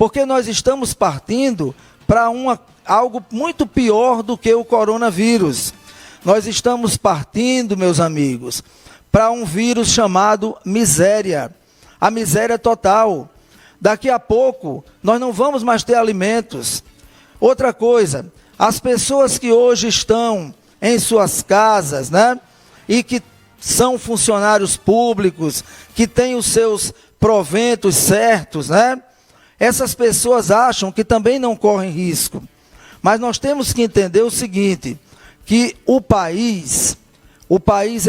Porque nós estamos partindo para algo muito pior do que o coronavírus. Nós estamos partindo, meus amigos, para um vírus chamado miséria. A miséria total. Daqui a pouco, nós não vamos mais ter alimentos. Outra coisa, as pessoas que hoje estão em suas casas, né? E que são funcionários públicos, que têm os seus proventos certos, né? Essas pessoas acham que também não correm risco. Mas nós temos que entender o seguinte, que o país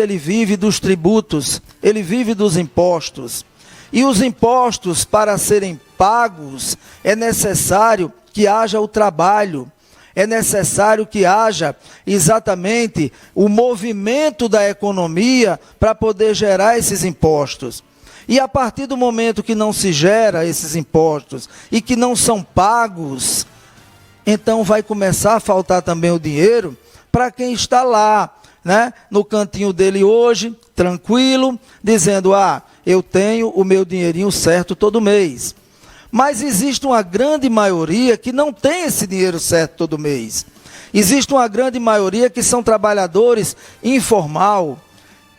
ele vive dos tributos, ele vive dos impostos. E os impostos, para serem pagos, é necessário que haja o trabalho, é necessário que haja exatamente o movimento da economia para poder gerar esses impostos. E a partir do momento que não se gera esses impostos e que não são pagos, então vai começar a faltar também o dinheiro para quem está lá, né, no cantinho dele hoje, tranquilo, dizendo, eu tenho o meu dinheirinho certo todo mês. Mas existe uma grande maioria que não tem esse dinheiro certo todo mês. Existe uma grande maioria que são trabalhadores informal.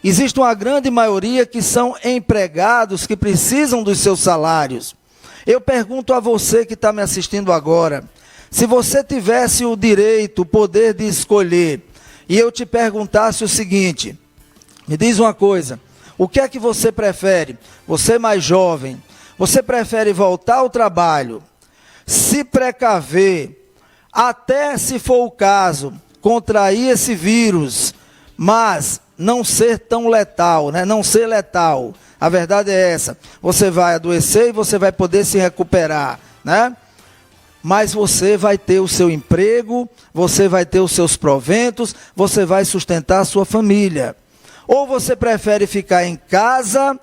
Existe uma grande maioria que são empregados que precisam dos seus salários. Eu pergunto a você que está me assistindo agora, se você tivesse o direito, o poder de escolher, e eu te perguntasse o seguinte, me diz uma coisa, o que é que você prefere? Você mais jovem, você prefere voltar ao trabalho, se precaver, até se for o caso, contrair esse vírus, mas não ser tão letal, né? Não ser letal. A verdade é essa. Você vai adoecer e você vai poder se recuperar, né? Mas você vai ter o seu emprego, você vai ter os seus proventos, você vai sustentar a sua família. Ou você prefere ficar em casa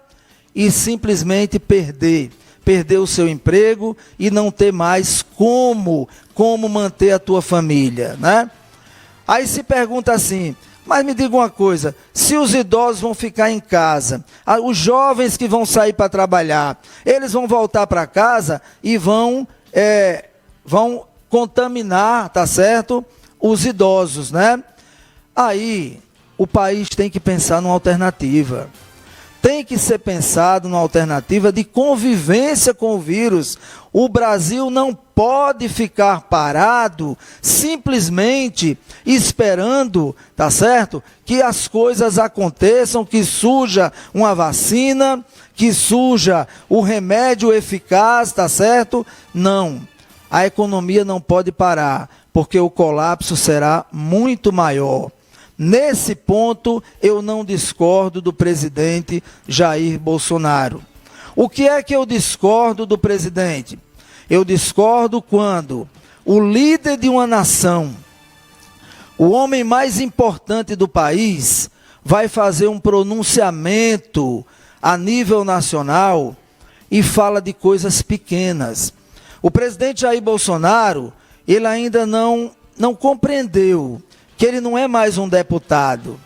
e simplesmente perder o seu emprego e não ter mais como manter a tua família, né? Aí se pergunta assim, mas me diga uma coisa, se os idosos vão ficar em casa, os jovens que vão sair para trabalhar, eles vão voltar para casa e vão contaminar, tá certo? Os idosos, né? Aí o país tem que pensar numa alternativa. Tem que ser pensado numa alternativa de convivência com o vírus. O Brasil não pode ficar parado simplesmente esperando, tá certo? Que as coisas aconteçam, que surja uma vacina, que surja o remédio eficaz, tá certo? Não. A economia não pode parar, porque o colapso será muito maior. Nesse ponto, eu não discordo do presidente Jair Bolsonaro. O que é que eu discordo do presidente? Eu discordo quando o líder de uma nação, o homem mais importante do país, vai fazer um pronunciamento a nível nacional e fala de coisas pequenas. O presidente Jair Bolsonaro, ele ainda não compreendeu que ele não é mais um deputado.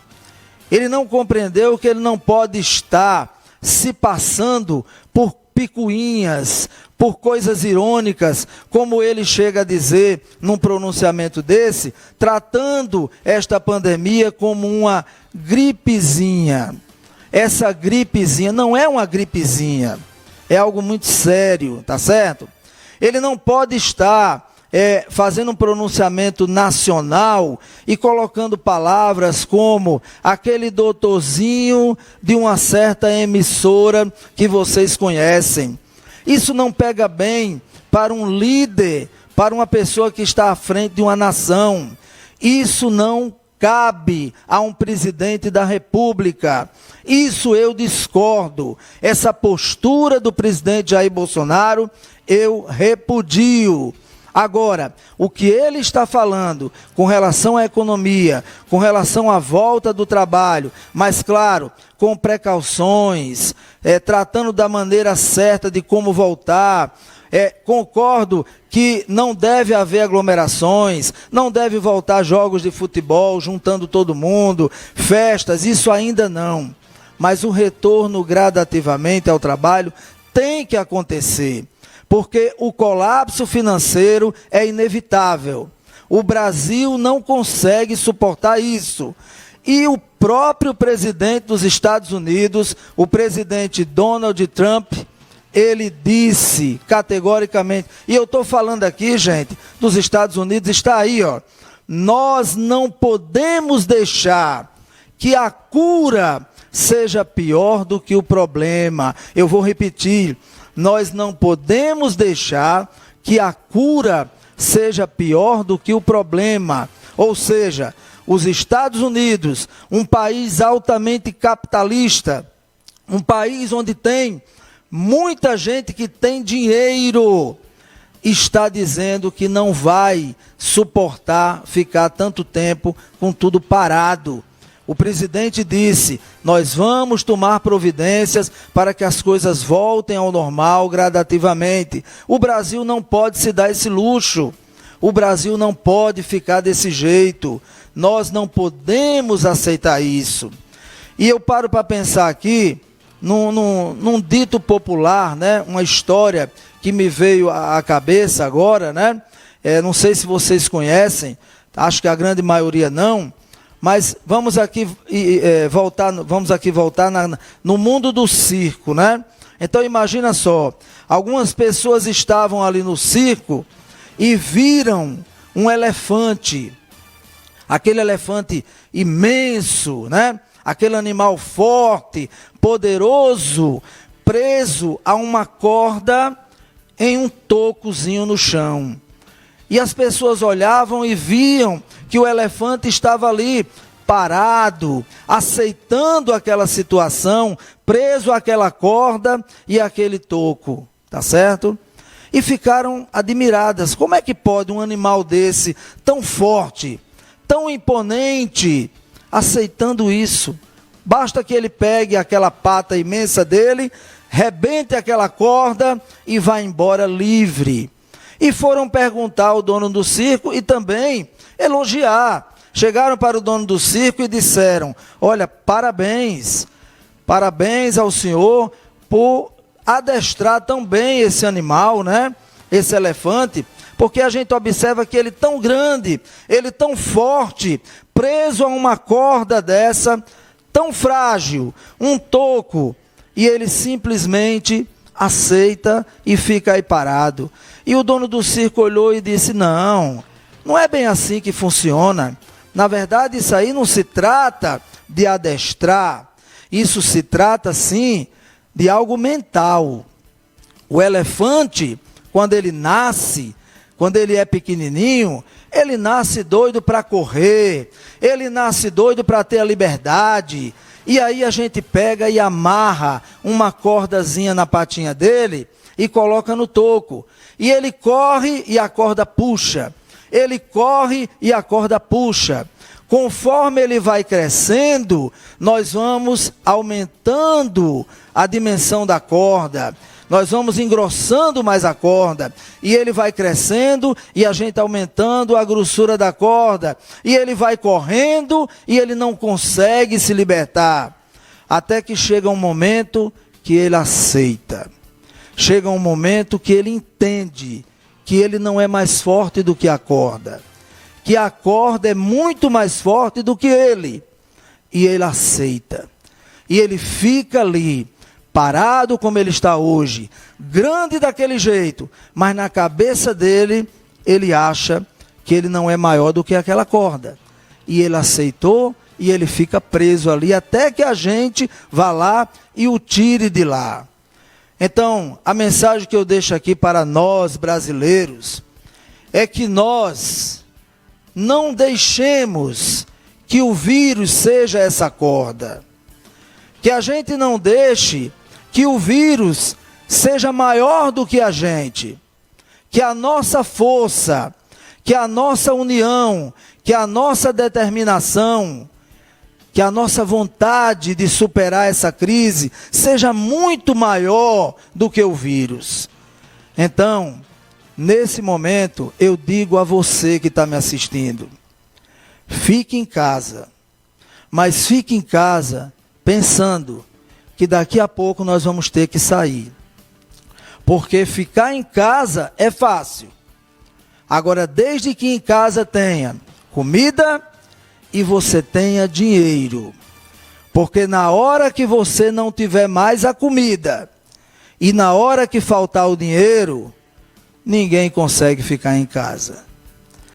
Ele não compreendeu que ele não pode estar se passando por picuinhas, por coisas irônicas, como ele chega a dizer num pronunciamento desse, tratando esta pandemia como uma gripezinha. Essa gripezinha não é uma gripezinha, é algo muito sério, tá certo? Ele não pode estar fazendo um pronunciamento nacional e colocando palavras como aquele doutorzinho de uma certa emissora que vocês conhecem. Isso não pega bem para um líder, para uma pessoa que está à frente de uma nação. Isso não cabe a um presidente da República. Isso eu discordo. Essa postura do presidente Jair Bolsonaro, eu repudio. Agora, o que ele está falando com relação à economia, com relação à volta do trabalho, mas claro, com precauções, tratando da maneira certa de como voltar, concordo que não deve haver aglomerações, não deve voltar jogos de futebol, juntando todo mundo, festas, isso ainda não. Mas o retorno gradativamente ao trabalho tem que acontecer. porque o colapso financeiro é inevitável. O Brasil não consegue suportar isso. E o próprio presidente dos Estados Unidos, o presidente Donald Trump, ele disse categoricamente, e eu estou falando aqui, gente, dos Estados Unidos, está aí, ó. Nós não podemos deixar que a cura seja pior do que o problema. Eu vou repetir, nós não podemos deixar que a cura seja pior do que o problema. Ou seja, os Estados Unidos, um país altamente capitalista, um país onde tem muita gente que tem dinheiro, está dizendo que não vai suportar ficar tanto tempo com tudo parado. O presidente disse, nós vamos tomar providências para que as coisas voltem ao normal gradativamente. O Brasil não pode se dar esse luxo. O Brasil não pode ficar desse jeito. Nós não podemos aceitar isso. E eu paro para pensar aqui, num dito popular, né? Uma história que me veio à cabeça agora, né? Não sei se vocês conhecem, acho que a grande maioria não, mas vamos aqui voltar no mundo do circo, né? Então imagina só, algumas pessoas estavam ali no circo e viram um elefante, aquele elefante imenso, né? Aquele animal forte, poderoso, preso a uma corda em um tocozinho no chão. E as pessoas olhavam e viam que o elefante estava ali, parado, aceitando aquela situação, preso àquela corda e àquele toco, tá certo? E ficaram admiradas. Como é que pode um animal desse, tão forte, tão imponente, aceitando isso? Basta que ele pegue aquela pata imensa dele, rebente aquela corda e vá embora livre. E foram perguntar ao dono do circo e também elogiar. Chegaram para o dono do circo e disseram, olha, parabéns ao senhor por adestrar tão bem esse animal, né? Esse elefante, porque a gente observa que ele tão grande, ele tão forte, preso a uma corda dessa, tão frágil, um toco, e ele simplesmente aceita e fica aí parado. E o dono do circo olhou e disse, não é bem assim que funciona. Na verdade, isso aí não se trata de adestrar, isso se trata, sim, de algo mental. O elefante, quando ele nasce, quando ele é pequenininho, ele nasce doido para correr, ele nasce doido para ter a liberdade. E aí a gente pega e amarra uma cordazinha na patinha dele e coloca no toco. E ele corre e a corda puxa. Ele corre e a corda puxa. Conforme ele vai crescendo, nós vamos aumentando a dimensão da corda. Nós vamos engrossando mais a corda. E ele vai crescendo e a gente aumentando a grossura da corda. E ele vai correndo e ele não consegue se libertar. Até que chega um momento que ele aceita. Chega um momento que ele entende que ele não é mais forte do que a corda. Que a corda é muito mais forte do que ele. E ele aceita. E ele fica ali, parado como ele está hoje, grande daquele jeito, mas na cabeça dele, ele acha que ele não é maior do que aquela corda. E ele aceitou e ele fica preso ali até que a gente vá lá e o tire de lá. Então, a mensagem que eu deixo aqui para nós brasileiros é que nós não deixemos que o vírus seja essa corda. Que a gente não deixe que o vírus seja maior do que a gente. Que a nossa força, que a nossa união, que a nossa determinação, que a nossa vontade de superar essa crise seja muito maior do que o vírus. Então, nesse momento, eu digo a você que está me assistindo, fique em casa, mas fique em casa pensando que daqui a pouco nós vamos ter que sair. Porque ficar em casa é fácil. Agora, desde que em casa tenha comida e você tenha dinheiro. Porque na hora que você não tiver mais a comida e na hora que faltar o dinheiro, ninguém consegue ficar em casa.